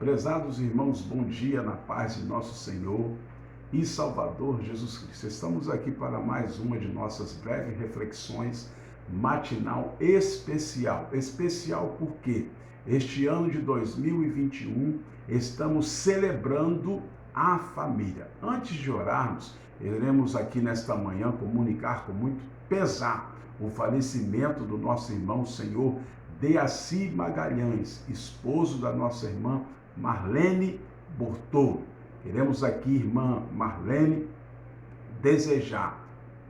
Prezados irmãos, bom dia na paz de nosso Senhor e Salvador Jesus Cristo. Estamos aqui para mais uma de nossas breves reflexões matinal especial. Especial porque este ano de 2021 estamos celebrando a família. Antes de orarmos, iremos aqui nesta manhã comunicar com muito pesar o falecimento do nosso irmão Senhor Deaci Magalhães, esposo da nossa irmã Marlene Bortolo. Queremos aqui, irmã Marlene, desejar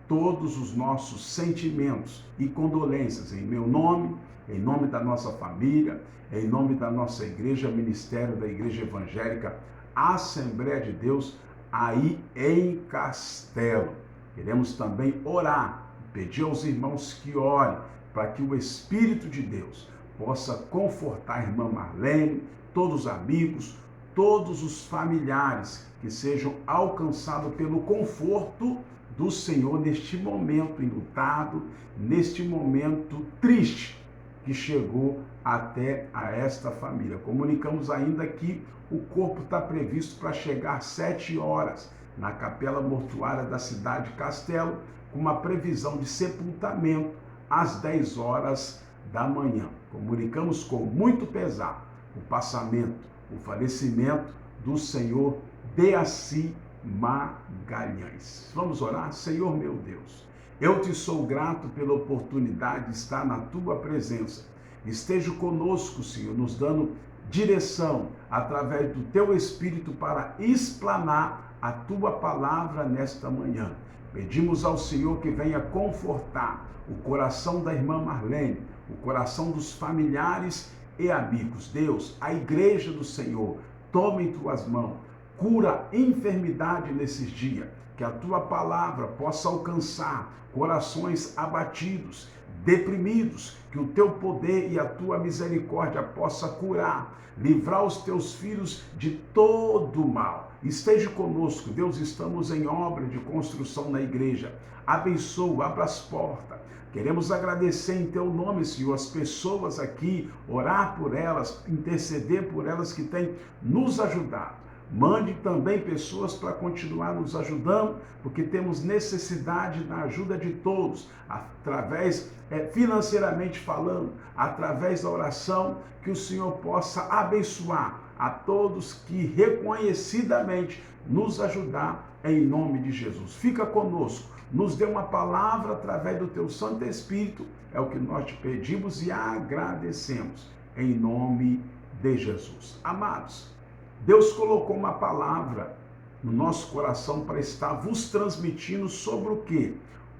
todos os nossos sentimentos e condolências em meu nome, em nome da nossa família, em nome da nossa igreja, Ministério da Igreja Evangélica Assembleia de Deus, aí em Castelo. Queremos também orar, pedir aos irmãos que orem, para que o Espírito de Deus possa confortar a irmã Marlene, todos os amigos, todos os familiares que sejam alcançados pelo conforto do Senhor neste momento enlutado, neste momento triste que chegou até a esta família. Comunicamos ainda que o corpo está previsto para chegar às 7 horas na capela mortuária da cidade de Castelo, com uma previsão de sepultamento às 10 horas da manhã. Comunicamos com muito pesar o passamento, o falecimento do Senhor Deaci Magalhães. Vamos orar? Senhor meu Deus, eu te sou grato pela oportunidade de estar na tua presença. Esteja conosco, Senhor, nos dando direção através do teu Espírito para explanar a tua palavra nesta manhã. Pedimos ao Senhor que venha confortar o coração da irmã Marlene, o coração dos familiares e amigos. Deus, a igreja do Senhor, toma em tuas mãos, cura a enfermidade nesses dias, que a tua palavra possa alcançar corações abatidos, deprimidos, que o teu poder e a tua misericórdia possa curar, livrar os teus filhos de todo mal. Esteja conosco, Deus, estamos em obra de construção na igreja. Abençoa, abra as portas. Queremos agradecer em teu nome, Senhor, as pessoas aqui, orar por elas, interceder por elas que têm nos ajudado. Mande também pessoas para continuar nos ajudando, porque temos necessidade da ajuda de todos, através, financeiramente falando, através da oração, que o Senhor possa abençoar a todos que reconhecidamente nos ajudar em nome de Jesus. Fica conosco, nos dê uma palavra através do teu Santo Espírito, é o que nós te pedimos e agradecemos, em nome de Jesus. Amados, Deus colocou uma palavra no nosso coração para estar vos transmitindo sobre o quê?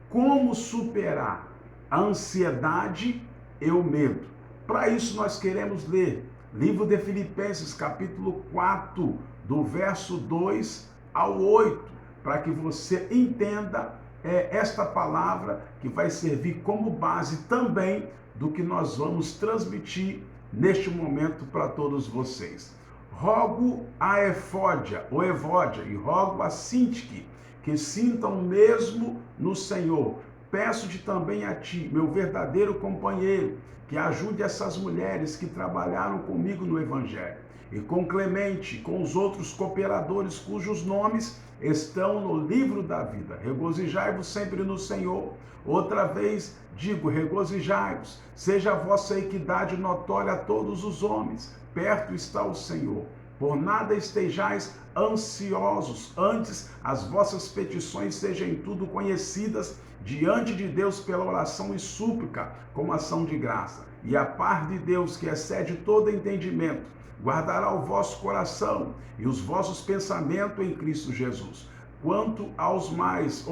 Como superar a ansiedade e o medo. Para isso nós queremos ler livro de Filipenses, capítulo 4, do verso 2 ao 8, para que você entenda esta palavra que vai servir como base também do que nós vamos transmitir neste momento para todos vocês. Rogo a Efódia, ou Evódia, e rogo a Sintique, que sintam mesmo no Senhor. Peço-te também a ti, meu verdadeiro companheiro, que ajude essas mulheres que trabalharam comigo no Evangelho, e com Clemente, com os outros cooperadores cujos nomes estão no livro da vida. Regozijai-vos sempre no Senhor. Outra vez digo, regozijai-vos. Seja a vossa equidade notória a todos os homens. Perto está o Senhor. Por nada estejais ansiosos, antes as vossas petições sejam em tudo conhecidas diante de Deus pela oração e súplica, com ação de graça. E a paz de Deus, que excede todo entendimento, guardará o vosso coração e os vossos pensamentos em Cristo Jesus. Quanto aos mais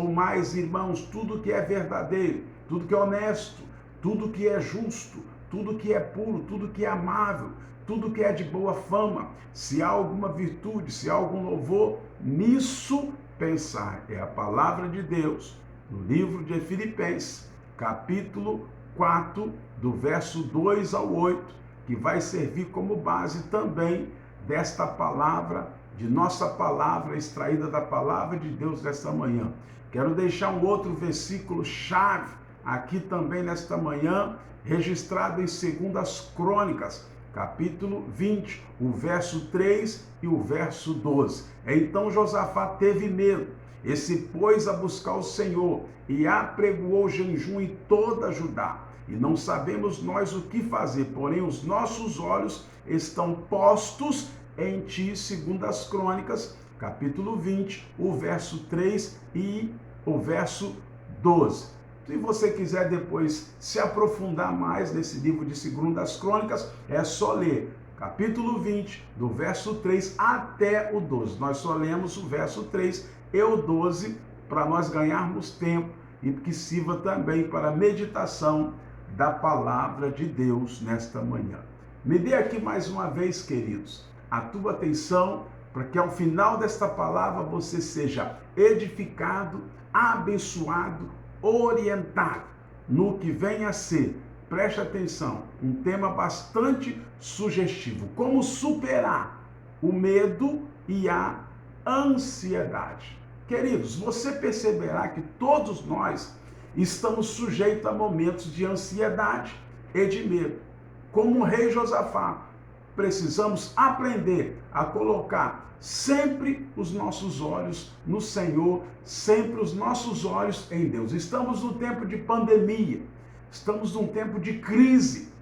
irmãos, tudo que é verdadeiro, tudo que é honesto, tudo que é justo, tudo que é puro, tudo que é amável, tudo que é de boa fama, se há alguma virtude, se há algum louvor, nisso pensar. É a palavra de Deus, no livro de Filipenses, capítulo 4, do verso 2 ao 8, que vai servir como base também desta palavra, de nossa palavra, extraída da palavra de Deus desta manhã. Quero deixar um outro versículo chave aqui também nesta manhã, registrado em 2 Crônicas, capítulo 20, o verso 3 e o verso 12. Então Josafá teve medo, e se pôs a buscar o Senhor, e apregoou jejum em toda Judá. E não sabemos nós o que fazer, porém os nossos olhos estão postos em ti, segundo as Crônicas, capítulo 20, o verso 3 e o verso 12. Se você quiser depois se aprofundar mais nesse livro de 2 Crônicas, é só ler capítulo 20, do verso 3 até o 12. Nós só lemos o verso 3 e o 12 para nós ganharmos tempo e que sirva também para a meditação da palavra de Deus nesta manhã. Me dê aqui mais uma vez, queridos, a tua atenção para que ao final desta palavra você seja edificado, abençoado, orientado no que vem a ser. Preste atenção, um tema bastante sugestivo: como superar o medo e a ansiedade. Queridos, você perceberá que todos nós estamos sujeitos a momentos de ansiedade e de medo. Como o rei Josafá, precisamos aprender a colocar sempre os nossos olhos no Senhor, sempre os nossos olhos em Deus. Estamos num tempo de pandemia, estamos num tempo de crise.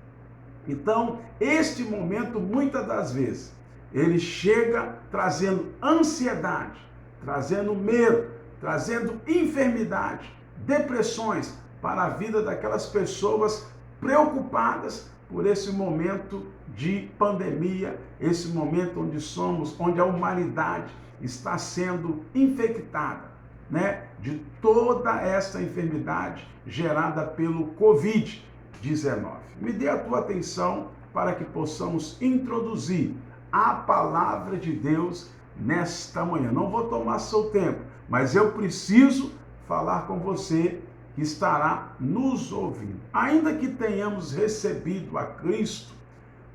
Então, este momento, muitas das vezes, ele chega trazendo ansiedade, trazendo medo, trazendo enfermidade, depressões para a vida daquelas pessoas preocupadas por esse momento de pandemia, esse momento onde a humanidade está sendo infectada, de toda essa enfermidade gerada pelo Covid-19. Me dê a tua atenção para que possamos introduzir a palavra de Deus nesta manhã. Não vou tomar seu tempo, mas eu preciso falar com você que estará nos ouvindo. Ainda que tenhamos recebido a Cristo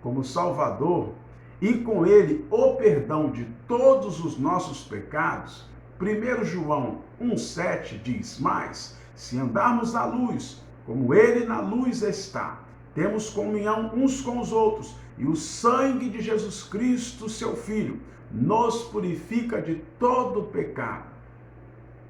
como Salvador e com Ele o perdão de todos os nossos pecados, 1 João 1,7 diz: mas se andarmos na luz, como Ele na luz está, temos comunhão uns com os outros, e o sangue de Jesus Cristo, seu Filho, nos purifica de todo pecado.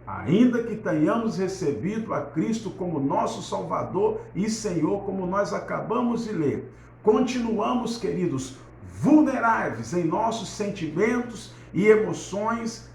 Ainda que tenhamos recebido a Cristo como nosso Salvador e Senhor, como nós acabamos de ler, continuamos, queridos, vulneráveis em nossos sentimentos e emoções.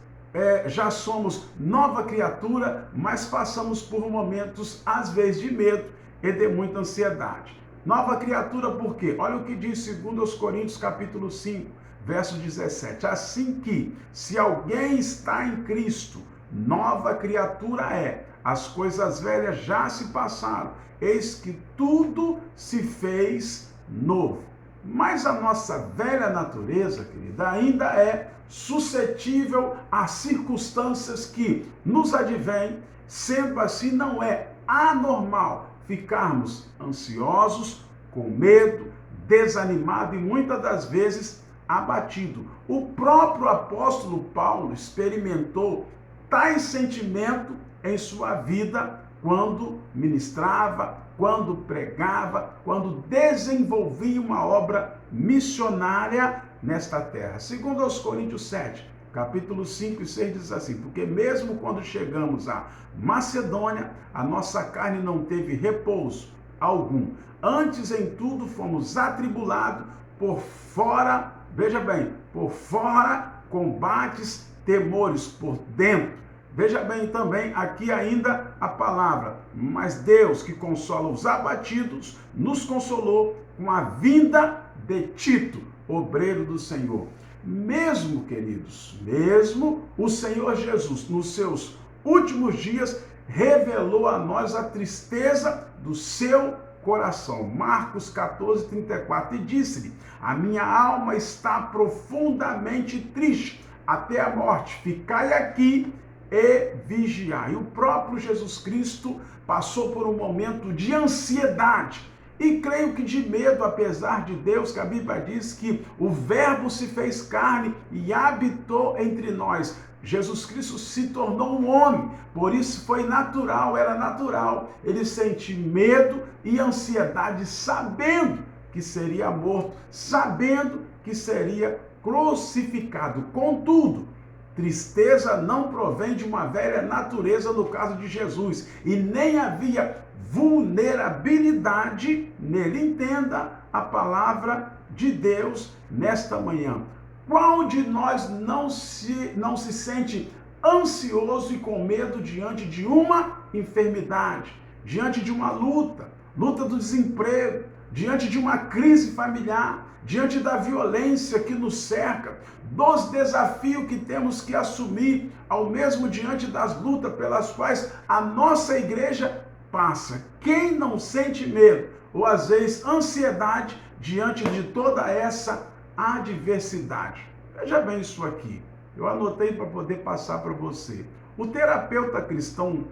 Já somos nova criatura, mas passamos por momentos, às vezes, de medo e de muita ansiedade. Nova criatura por quê? Olha o que diz 2 Coríntios capítulo 5, verso 17. Assim que, se alguém está em Cristo, nova criatura é. As coisas velhas já se passaram, eis que tudo se fez novo. Mas a nossa velha natureza, querida, ainda é suscetível a circunstâncias que nos advêm. Sendo assim, não é anormal ficarmos ansiosos, com medo, desanimado e muitas das vezes abatido. O próprio apóstolo Paulo experimentou tais sentimentos em sua vida quando ministrava, quando pregava, quando desenvolvia uma obra missionária nesta terra. Segundo aos Coríntios 7, capítulo 5 e 6 diz assim: porque mesmo quando chegamos à Macedônia, a nossa carne não teve repouso algum. Antes em tudo fomos atribulados por fora, veja bem, por fora combates, temores por dentro. Veja bem também aqui ainda a palavra: mas Deus, que consola os abatidos, nos consolou com a vinda de Tito, obreiro do Senhor. Mesmo, queridos, mesmo o Senhor Jesus, nos seus últimos dias, revelou a nós a tristeza do seu coração. Marcos 14, 34. E disse-lhe: a minha alma está profundamente triste até a morte. Ficai aqui e vigiar. E o próprio Jesus Cristo passou por um momento de ansiedade e creio que de medo, apesar de Deus, que a Bíblia diz que o Verbo se fez carne e habitou entre nós. Jesus Cristo se tornou um homem, por isso foi natural, era natural ele sentir medo e ansiedade, sabendo que seria morto, sabendo que seria crucificado. Contudo, tristeza não provém de uma velha natureza no caso de Jesus, e nem havia vulnerabilidade nele. Entenda a palavra de Deus nesta manhã. Qual de nós não se sente ansioso e com medo diante de uma enfermidade, diante de uma luta do desemprego, diante de uma crise familiar, diante da violência que nos cerca, dos desafios que temos que assumir, ao mesmo diante das lutas pelas quais a nossa igreja passa? Quem não sente medo ou às vezes ansiedade diante de toda essa adversidade? Veja bem isso aqui, eu anotei para poder passar para você. O terapeuta cristão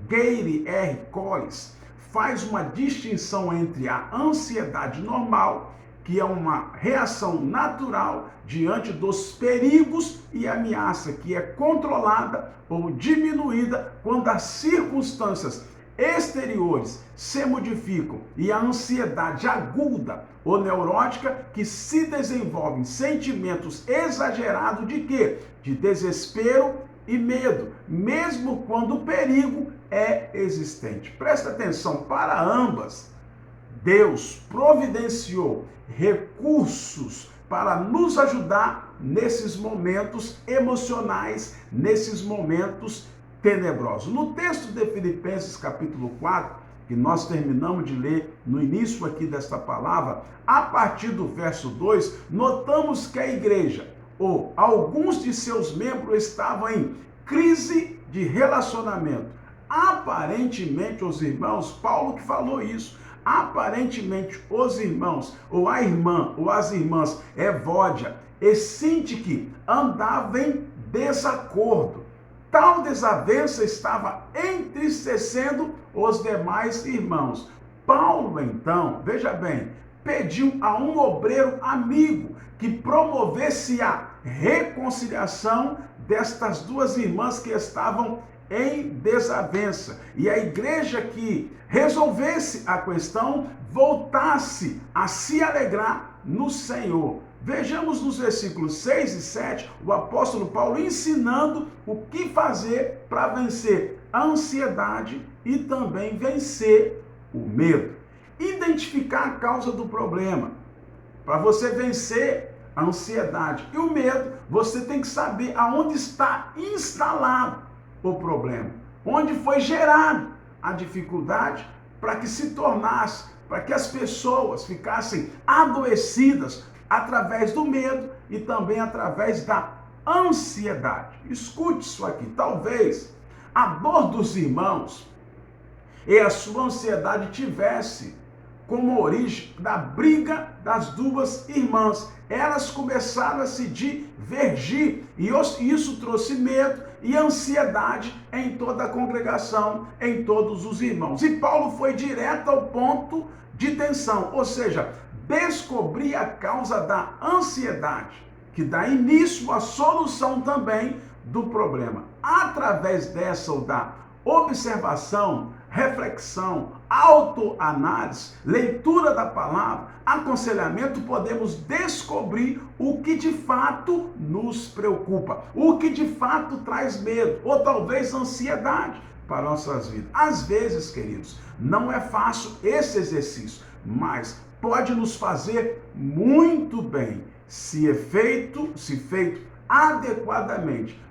Gary R. Collins faz uma distinção entre a ansiedade normal, que é uma reação natural diante dos perigos e ameaça, que é controlada ou diminuída quando as circunstâncias exteriores se modificam, e a ansiedade aguda ou neurótica, que se desenvolve em sentimentos exagerados de quê? De desespero e medo, mesmo quando o perigo é existente. Presta atenção, para ambas, Deus providenciou recursos para nos ajudar nesses momentos emocionais, nesses momentos tenebrosos. No texto de Filipenses capítulo 4, que nós terminamos de ler no início aqui desta palavra, a partir do verso 2, notamos que a igreja, ou alguns de seus membros, estavam em crise de relacionamento. Aparentemente, os irmãos, Paulo que falou isso, aparentemente os irmãos, ou a irmã, ou as irmãs Evódia e Sintique andavam em desacordo. Tal desavença estava entristecendo os demais irmãos. Paulo, então, veja bem, pediu a um obreiro amigo que promovesse a reconciliação destas duas irmãs que estavam em desavença. E a igreja que resolvesse a questão voltasse a se alegrar no Senhor. Vejamos nos versículos 6 e 7 o apóstolo Paulo ensinando o que fazer para vencer a ansiedade e também vencer o medo. Identificar a causa do problema. Para você vencer a ansiedade e o medo, você tem que saber aonde está instalado o problema, onde foi gerado a dificuldade para que se tornasse, para que as pessoas ficassem adoecidas através do medo e também através da ansiedade. Escute isso aqui, talvez a dor dos irmãos e a sua ansiedade tivesse como origem da briga das duas irmãs. Elas começaram a se divergir e isso trouxe medo e ansiedade em toda a congregação, em todos os irmãos. E Paulo foi direto ao ponto de tensão, ou seja, descobrir a causa da ansiedade, que dá início à solução também do problema. Através dessa ou da observação, reflexão, autoanálise, leitura da palavra, aconselhamento, podemos descobrir o que de fato nos preocupa, o que de fato traz medo, ou talvez ansiedade para nossas vidas. Às vezes, queridos, não é fácil esse exercício, mas pode nos fazer muito bem, se feito adequadamente.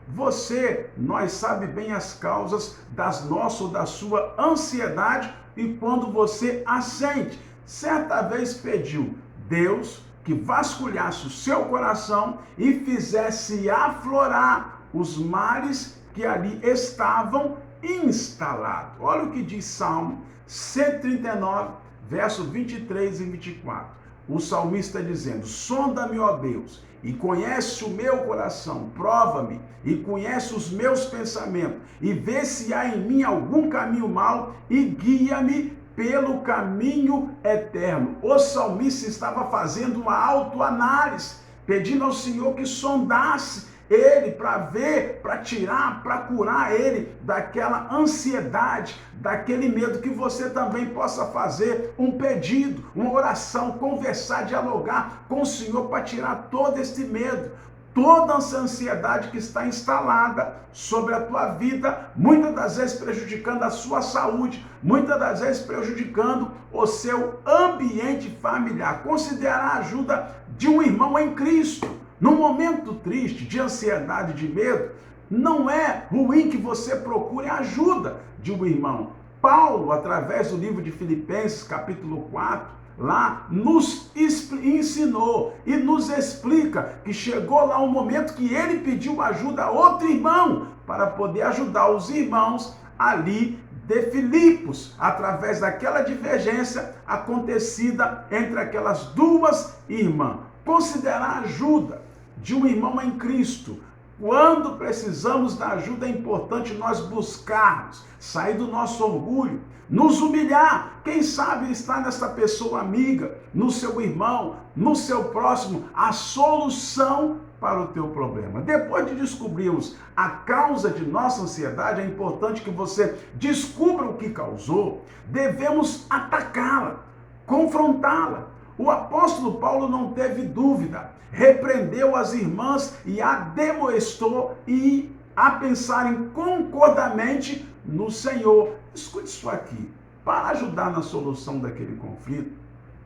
Nós sabe bem as causas das nossas ou da sua ansiedade, e quando você a sente, certa vez pediu Deus que vasculhasse o seu coração e fizesse aflorar os males que ali estavam instalados. Olha o que diz Salmo 139, verso 23 e 24. O salmista dizendo: sonda-me, ó Deus, e conhece o meu coração, prova-me e conhece os meus pensamentos, e vê se há em mim algum caminho mau, e guia-me pelo caminho eterno. O salmista estava fazendo uma autoanálise, pedindo ao Senhor que sondasse ele, para ver, para tirar, para curar ele daquela ansiedade, daquele medo, que você também possa fazer um pedido, uma oração, conversar, dialogar com o Senhor para tirar todo esse medo, toda essa ansiedade que está instalada sobre a tua vida, muitas das vezes prejudicando a sua saúde, muitas das vezes prejudicando o seu ambiente familiar. Considerar a ajuda de um irmão em Cristo. Num momento triste, de ansiedade, de medo, não é ruim que você procure a ajuda de um irmão. Paulo, através do livro de Filipenses, capítulo 4, lá nos ensinou e nos explica que chegou lá um momento que ele pediu ajuda a outro irmão para poder ajudar os irmãos ali de Filipos, através daquela divergência acontecida entre aquelas duas irmãs. Considerar a ajuda de um irmão em Cristo. Quando precisamos da ajuda, é importante nós buscarmos, sair do nosso orgulho, nos humilhar. Quem sabe está nessa pessoa amiga, no seu irmão, no seu próximo, a solução para o teu problema. Depois de descobrirmos a causa de nossa ansiedade, é importante que você descubra o que causou. Devemos atacá-la, confrontá-la. O apóstolo Paulo não teve dúvida, repreendeu as irmãs e a demoestou e a pensarem concordamente no Senhor. Escute isso aqui. Para ajudar na solução daquele conflito,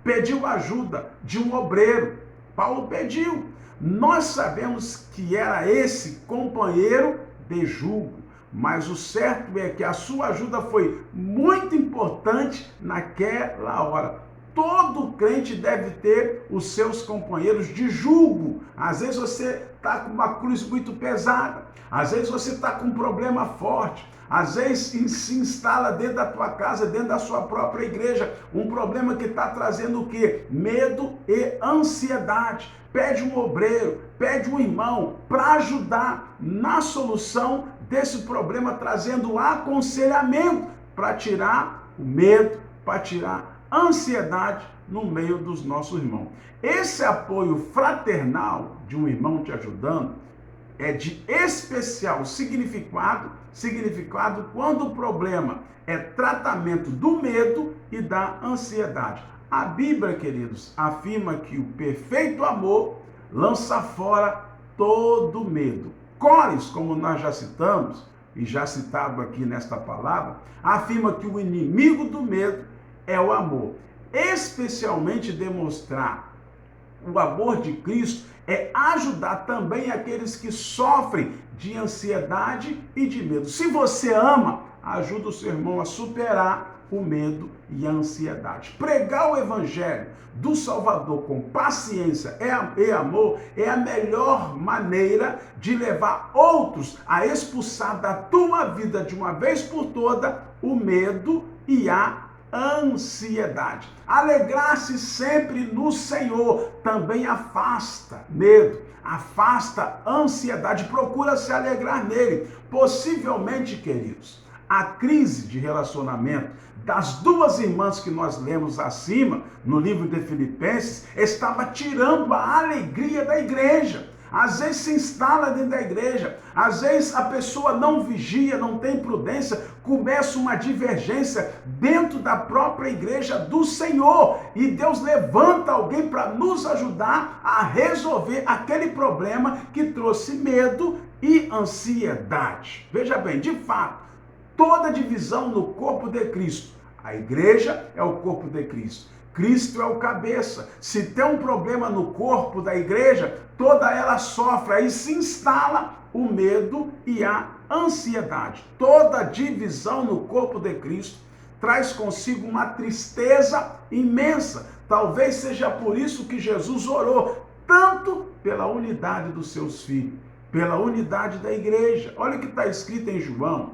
pediu ajuda de um obreiro. Paulo pediu. Nós sabemos que era esse companheiro de julgo, mas o certo é que a sua ajuda foi muito importante naquela hora. Todo crente deve ter os seus companheiros de julgo. Às vezes você está com uma cruz muito pesada, às vezes você está com um problema forte, às vezes se instala dentro da tua casa, dentro da sua própria igreja, um problema que está trazendo o quê? Medo e ansiedade. Pede um obreiro, pede um irmão para ajudar na solução desse problema, trazendo aconselhamento para tirar o medo, para tirar ansiedade no meio dos nossos irmãos. Esse apoio fraternal de um irmão te ajudando é de especial significado quando o problema é tratamento do medo e da ansiedade. A Bíblia, queridos, afirma que o perfeito amor lança fora todo medo. Cores, como nós já citamos, e já citado aqui nesta palavra, afirma que o inimigo do medo é o amor. Especialmente demonstrar o amor de Cristo é ajudar também aqueles que sofrem de ansiedade e de medo. Se você ama, ajuda o seu irmão a superar o medo e a ansiedade. Pregar o evangelho do Salvador com paciência e amor é a melhor maneira de levar outros a expulsar da tua vida de uma vez por toda o medo e a ansiedade. Alegrar-se sempre no Senhor também afasta medo, afasta ansiedade, procura se alegrar nele. Possivelmente, queridos, a crise de relacionamento das duas irmãs que nós lemos acima, no livro de Filipenses, estava tirando a alegria da igreja. Às vezes se instala dentro da igreja, às vezes a pessoa não vigia, não tem prudência, começa uma divergência dentro da própria igreja do Senhor, e Deus levanta alguém para nos ajudar a resolver aquele problema que trouxe medo e ansiedade. Veja bem, de fato, toda divisão no corpo de Cristo, a igreja é o corpo de Cristo, Cristo é o cabeça. Se tem um problema no corpo da igreja, toda ela sofre, aí se instala o medo e a ansiedade. Toda divisão no corpo de Cristo traz consigo uma tristeza imensa. Talvez seja por isso que Jesus orou tanto pela unidade dos seus filhos, pela unidade da igreja. Olha o que está escrito em João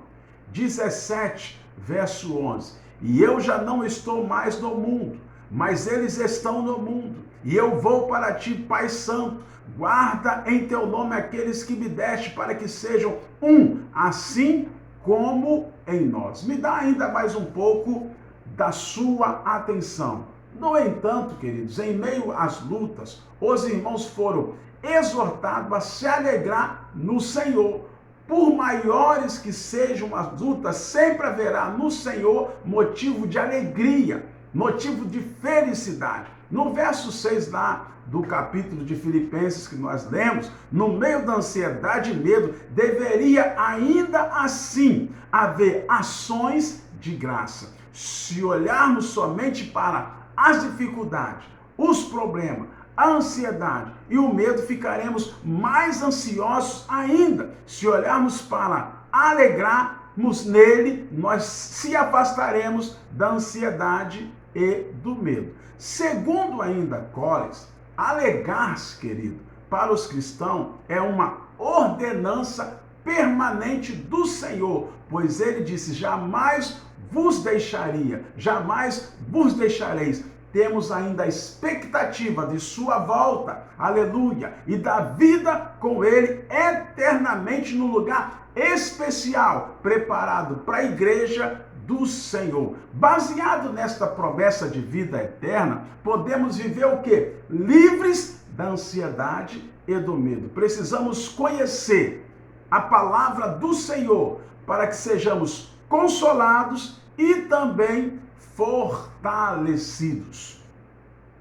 17, verso 11. E eu já não estou mais no mundo, mas eles estão no mundo, e eu vou para ti, Pai Santo. Guarda em teu nome aqueles que me deste, para que sejam um, assim como em nós. Me dá ainda mais um pouco da sua atenção. No entanto, queridos, em meio às lutas, os irmãos foram exortado a se alegrar no Senhor. Por maiores que sejam as lutas, sempre haverá no Senhor motivo de alegria, motivo de felicidade. No verso 6 lá do capítulo de Filipenses que nós lemos, no meio da ansiedade e medo, deveria ainda assim haver ações de graça. Se olharmos somente para as dificuldades, os problemas, a ansiedade e o medo, ficaremos mais ansiosos ainda. Se olharmos para alegrarmos nele, nós se afastaremos da ansiedade e do medo. Segundo ainda Collins, alegrar-se, querido, para os cristãos é uma ordenança permanente do Senhor, pois ele disse: jamais vos deixaria, jamais vos deixareis. Temos ainda a expectativa de sua volta, aleluia, e da vida com ele eternamente no lugar especial, preparado para a igreja do Senhor. Baseado nesta promessa de vida eterna, podemos viver o quê? Livres da ansiedade e do medo. Precisamos conhecer a palavra do Senhor para que sejamos consolados e também fortalecidos.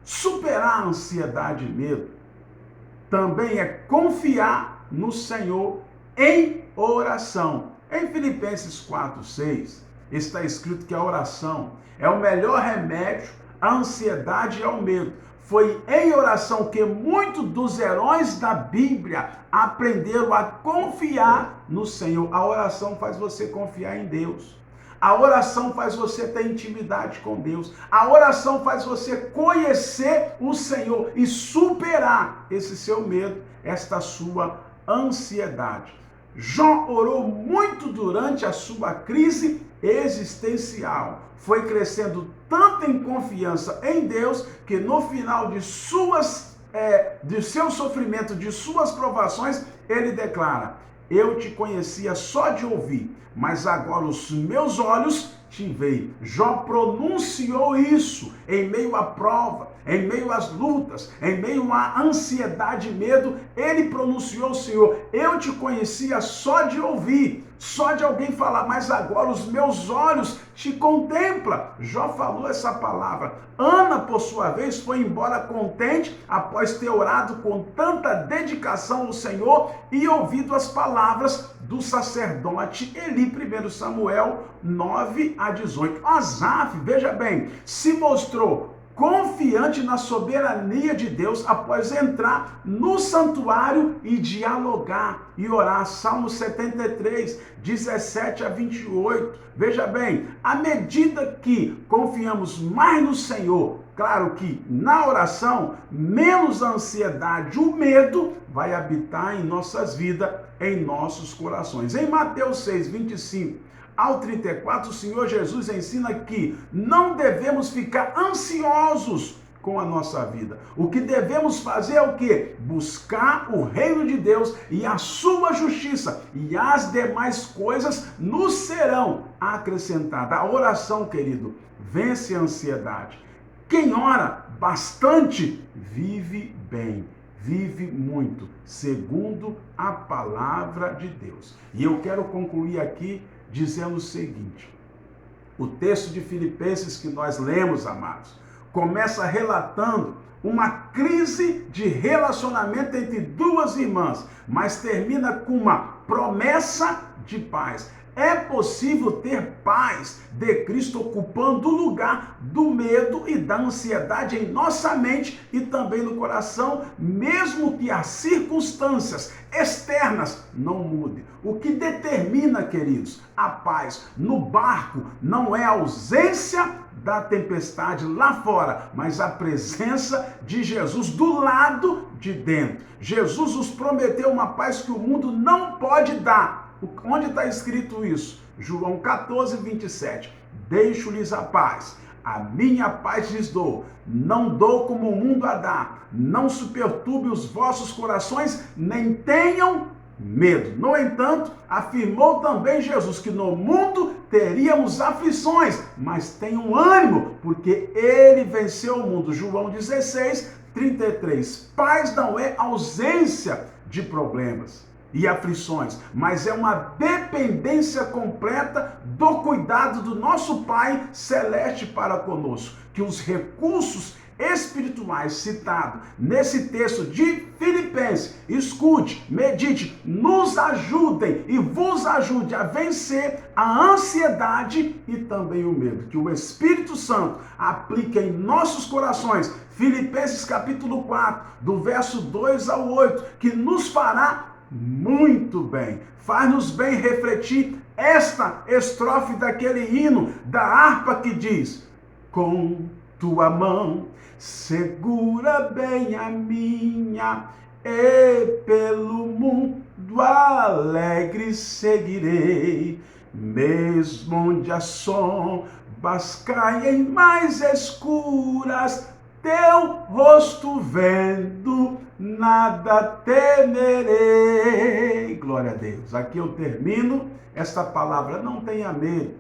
Superar a ansiedade e medo também é confiar no Senhor em oração. Em Filipenses 4:6 está escrito que a oração é o melhor remédio à ansiedade e ao medo. Foi em oração que muitos dos heróis da Bíblia aprenderam a confiar no Senhor. A oração faz você confiar em Deus. A oração faz você ter intimidade com Deus. A oração faz você conhecer o Senhor e superar esse seu medo, esta sua ansiedade. Jó orou muito durante a sua crise existencial. Foi crescendo tanto em confiança em Deus que no final de seu sofrimento, de suas provações, ele declara: eu te conhecia só de ouvir, mas agora os meus olhos te veem. Jó pronunciou isso em meio à prova, em meio às lutas, em meio à ansiedade e medo. Ele pronunciou: Senhor, eu te conhecia só de ouvir, só de alguém falar, mas agora os meus olhos te contemplam. Jó falou essa palavra. Ana, por sua vez, foi embora contente após ter orado com tanta dedicação ao Senhor e ouvido as palavras do sacerdote Eli. 1 Samuel 9-18. Asaf, veja bem, se mostrou confiante na soberania de Deus após entrar no santuário e dialogar e orar. Salmo 73, 17-28. Veja bem, à medida que confiamos mais no Senhor, claro que na oração, menos a ansiedade, o medo vai habitar em nossas vidas, em nossos corações. Em Mateus 6, 25-34, o Senhor Jesus ensina que não devemos ficar ansiosos com a nossa vida. O que devemos fazer é o quê? Buscar o reino de Deus e a sua justiça, e as demais coisas nos serão acrescentadas. A oração, querido, vence a ansiedade. Quem ora bastante vive bem, vive muito, segundo a palavra de Deus. E eu quero concluir aqui dizendo o seguinte: o texto de Filipenses que nós lemos, amados, começa relatando uma crise de relacionamento entre duas irmãs, mas termina com uma promessa de paz. É possível ter paz de Cristo ocupando o lugar do medo e da ansiedade em nossa mente e também no coração, mesmo que as circunstâncias externas não mudem. O que determina, queridos, a paz no barco não é a ausência da tempestade lá fora, mas a presença de Jesus do lado de dentro. Jesus nos prometeu uma paz que o mundo não pode dar. Onde está escrito isso? João 14:27. Deixo-lhes a paz, a minha paz lhes dou. Não dou como o mundo a dá. Não se perturbe os vossos corações, nem tenham medo. No entanto, afirmou também Jesus que no mundo teríamos aflições, mas tenham ânimo, porque ele venceu o mundo. João 16, 33. Paz não é ausência de problemas e aflições, mas é uma dependência completa do cuidado do nosso Pai Celeste para conosco. Que os recursos espirituais citados nesse texto de Filipenses, escute, medite, nos ajudem e vos ajude a vencer a ansiedade e também o medo. Que o Espírito Santo aplique em nossos corações, Filipenses capítulo 4, do verso 2 ao 8, que nos fará muito bem. Faz-nos bem refletir esta estrofe daquele hino da harpa que diz: com tua mão segura bem a minha, e pelo mundo alegre seguirei, mesmo onde as sombras caem mais escuras, teu rosto vendo, nada temerei. Glória a Deus. Aqui eu termino esta palavra. Não tenha medo,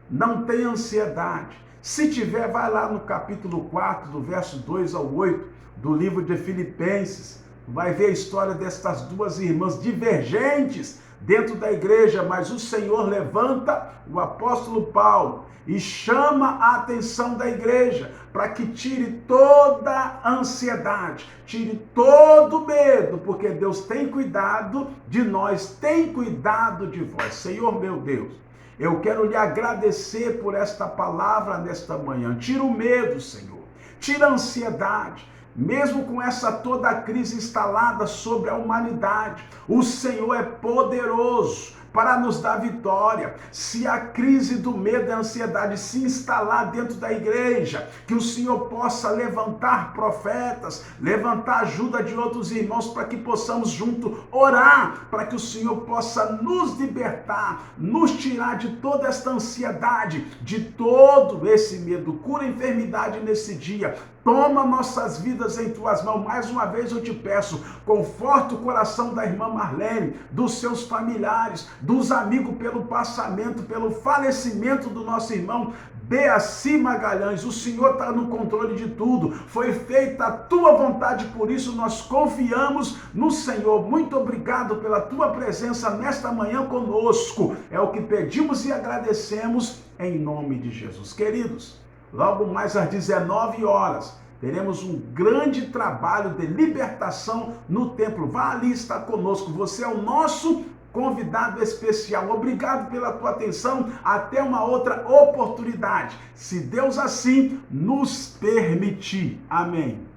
não tenha ansiedade. Se tiver, vai lá no capítulo 4, do verso 2 ao 8, do livro de Filipenses. Vai ver a história destas duas irmãs divergentes dentro da igreja, mas o Senhor levanta o apóstolo Paulo e chama a atenção da igreja para que tire toda a ansiedade, tire todo o medo, porque Deus tem cuidado de nós, tem cuidado de vós. Senhor meu Deus, eu quero lhe agradecer por esta palavra nesta manhã. Tira o medo, Senhor, tira a ansiedade. Mesmo com essa toda a crise instalada sobre a humanidade, o Senhor é poderoso para nos dar vitória. Se a crise do medo e a ansiedade se instalar dentro da igreja, que o Senhor possa levantar profetas, levantar ajuda de outros irmãos para que possamos juntos orar, para que o Senhor possa nos libertar, nos tirar de toda esta ansiedade, de todo esse medo. Cura a enfermidade nesse dia. Toma nossas vidas em tuas mãos. Mais uma vez eu te peço, conforta o coração da irmã Marlene, dos seus familiares, dos amigos pelo passamento, pelo falecimento do nosso irmão Deaci Magalhães. O Senhor está no controle de tudo. Foi feita a tua vontade, por isso nós confiamos no Senhor. Muito obrigado pela tua presença nesta manhã conosco. É o que pedimos e agradecemos em nome de Jesus. Queridos, logo mais às 19 horas, teremos um grande trabalho de libertação no templo. Vá ali estar conosco. Você é o nosso convidado especial. Obrigado pela tua atenção. Até uma outra oportunidade, se Deus assim nos permitir. Amém.